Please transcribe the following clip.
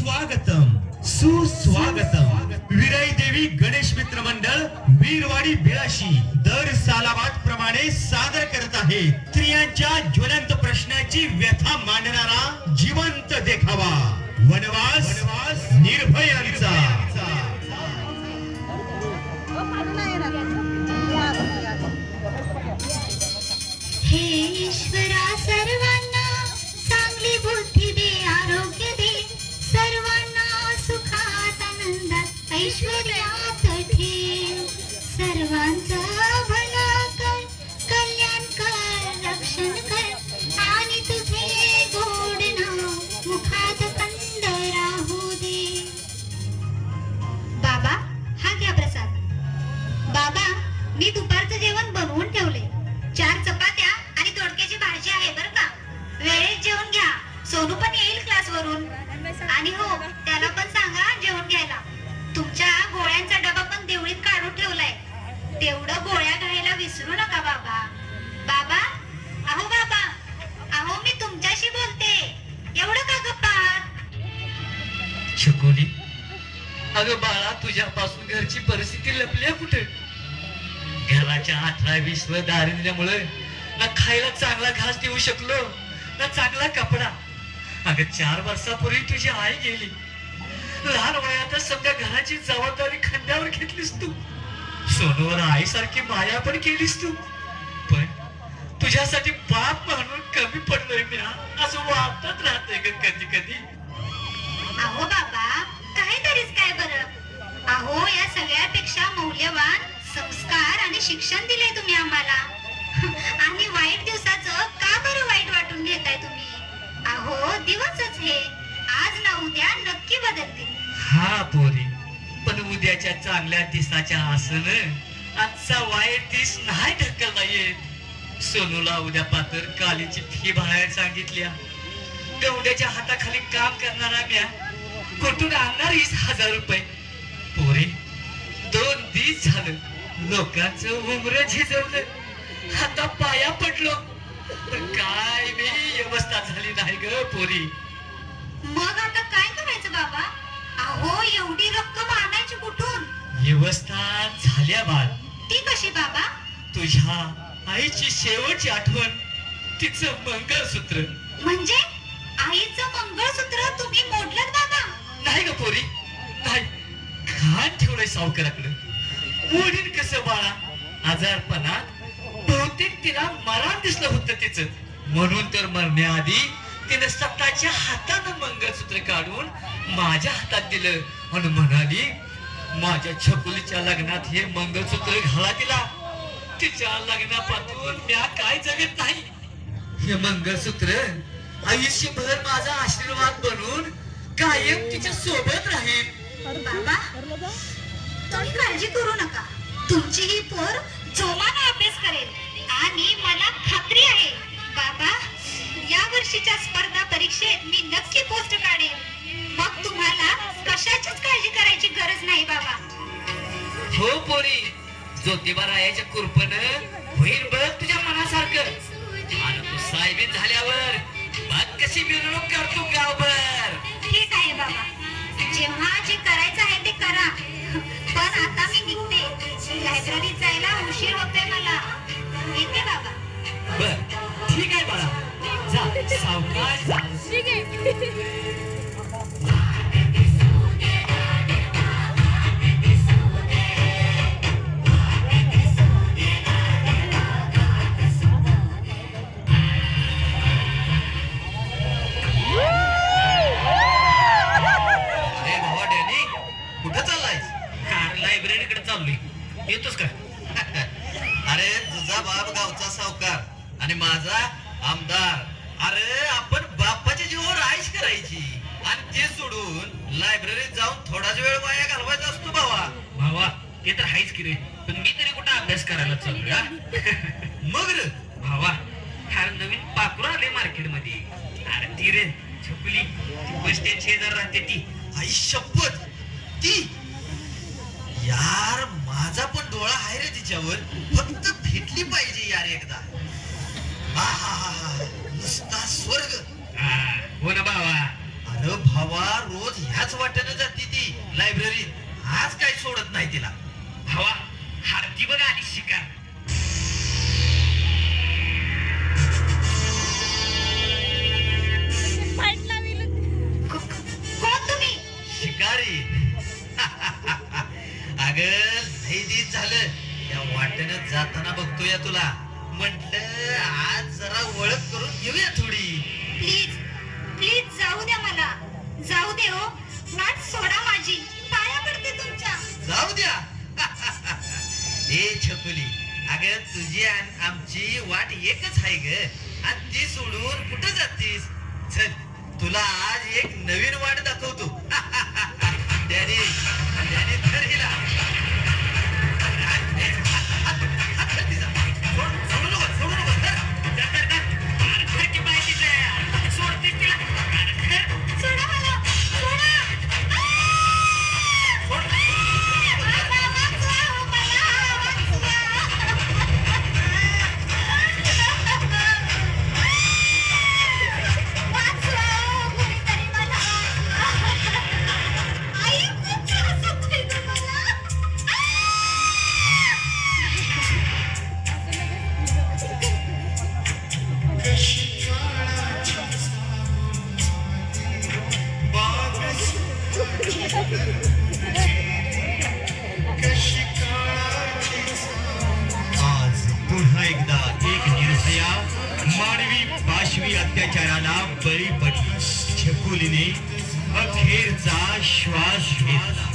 स्वागतम सुस्वागतम। विराई देवी गणेश मित्र मंडळ वीरवाडी बिळाशी दर सालाबाद प्रमाणे सादर करत आहे स्त्रियांच्या ज्वलंत प्रश्नाची व्यथा मांडणारा जिवंत देखावा वनवास निर्भयांचा। हे ईश्वरा सर्वांना चांगली बुद्धी दे, आरोग्य दे, सर्वांना सुखात आनंदात ऐश्वर्यात ठेव, सर्वांचा भला कर, कल्याण कर, रक्षण कर आणि तुझे गोड नाव मुखात कंद राहू दे। बाबा हा घ्या प्रसाद। बाबा मी दुपारचं जेवण बनवून ठेवले, 4 चपात्या आणि दोडक्याची भाजी आहे बरं का, वेळेत जेवून घ्या। सोनू पण येईल क्लासवरून आणि हो त्याला पण सांगा जेवण घ्यायला। तुमच्या गोळ्यांचा डबा पण देवळीत काढून ठेवलाय, तेवढं गोळ्या घ्यायला विसरू नका बाबा। बाबा अहो मी तुमच्याशी बोलते, एवढं का गप्पात? छकुली अगं बाळा, तुझ्यापासून घरची परिस्थिती लपली कुठे? घराच्या 18-20 दारिद्र्यामुळे ना खायला चांगला घास देऊ शकलो ना चांगला कपडा। अगं 4 वर्षापूर्वी तुझी आई गेली, लहान वयातच समजा घराची जबाबदारी खांद्यावर घेतलीस तू, सोनूवर आईसारखी माया पण केलीस तू, पण तुझ्यासाठी बाप म्हणून कमी पडलोय मी, असं वाटत राहतंय ग कधी कधी। अहो बाबा काहीतरीच काय बरं, अहो या सगळ्यापेक्षा मौल्यवान संस्कार आणि शिक्षण दिले तुम्ही आम्हाला, आणि वाईट दिवसाचं का बरं वाईट वाटून घेताय तुम्ही? अहो दिवसच हे, आज ना उद्या नक्की बदलते। हा पोरी, पण उद्याच्या चांगल्या दिवसाच्या आसन आजचा वाईट दिस नाही ढकलता येत। सोनूला उद्या पातर कालीची फी भरायला सांगितल्या, गवड्याच्या हाताखाली काम करणारा म्या कुठून आणणार 20,000 रुपये? पोरी 2 दिवस झालं लोकांचं उमरं झिजवलं, हाता पाया पडलो, पण काय मी व्यवस्था झाली नाही ग पोरी। मग आता काय करायचं बाबा? अहो एवढी रक्कम आणायची कुठून? व्यवस्था झाल्या बाळ। ती कशी बाबा? तुझ्या आईची शेवटची आठवण, तिचं मंगळसूत्र। म्हणजे आईचं मंगळसूत्र तुम्ही मोडलं बाबा? नाही ग पोरी नाही, घाण ठेवलंय सावकाराकडे। मोडीन कसं बाळा? आजारपणात बहुतेक तिला मरण दिसलं होतं तिचं, म्हणून तर मरण्याआधी तिने स्वतःच्या हातानं मंगळसूत्र काढून माझ्या हातात दिलं आणि म्हणाली माझ्या छकुलीच्या लग्नात हे मंगळसूत्र घाला तिला, तिच्या लग्नापासून म्या काय जगत नाही। हे मंगळसूत्र आयुष्यभर माझा आशीर्वाद बनून कायम तिच्या सोबत राहील। बाबा तुम्ही काळजी करू नका, तुमची ही पोर जोमाने अभ्यास करेल आणि मला खात्री आहे बाबा या वर्षीच्या स्पर्धा परीक्षेत मी नक्की पोस्ट काढेल, मग तुम्हाला कशाचीच काळजी करायची गरज नाही बाबा। हो पोरी, ज्योतिबा रायाच्या कृपेनं होईल बघ तुझ्या मनासारखं, आणि तू साहेबीन झाल्यावर बघ कशी मिरवणूक करतो गावभर। ठीक आहे बाबा, जेव्हा जे करायचं आहे ते करा, पण आता मी निघते, लायब्ररीत जायला उशीर होतोय मला, येते बाबा। बर ठीक आहे बाळा, जा सावकाश जा। लायब्ररीकडे चाललोय, येतोस का? अरे तुझा बाप गावचा सावकार आणि माझा आमदार, अरे आपण बापाच्या जीवावर आईश करायची आणि ते सोडून लायब्ररीत जाऊन थोडाच वेळ वाया घालवायचा असतो भावा। भावा ते तर हायच की रे, पण मी तरी कुठं अभ्यास करायला चाललोय? मग रे भावा फार नवीन पाखरू आले मार्केट मध्ये, अरे ती रे छकुली, बस स्टँड शेजार राहते ती। आई शपथ, ती यार माझा पण डोळा आहे रे तिच्यावर, फक्त भेटली पाहिजे यार एकदा। नुसता स्वर्ग। हो ना भावा। अरे भावा रोज ह्या त्याच वाटेनं जाती ती लायब्ररीत. आज काय सोडत नाही तिला. हवा हाती बघा आली शिकार. कोण तुम्ही? शिकारी. अगं लई दिवस झालं त्या वाटेनं जाताना बघतोय तुला. म्हटलं आज जरा ओळख करून घेऊया थोडी. प्लीज प्लीज जाऊ द्या मला. जाऊ दे हो. वाट सोडा माझी. पाया पडते तुमच्या. जाऊ द्या. ए छकुली, अगं तुझी आणि आमची वाट एकच आहे ग. आणि ती सोडून कुठं जातीस? चल तुला आज एक नवीन वाट दाखवतो. त्याने धर हिला. सोडू नको धर. सोडते तिला. सोडा मला. सोडा. मला वाचवा, मला वाचवा. वाचवा, कोणीतरी मला वाचवा. आई खूप त्रास होतोय गं मला. आज पुन्हा एकदा एक निर्भया मानवी पाशवी अत्याचाराला बळी पडली. छकुलीने अखेरचा श्वास घेतला.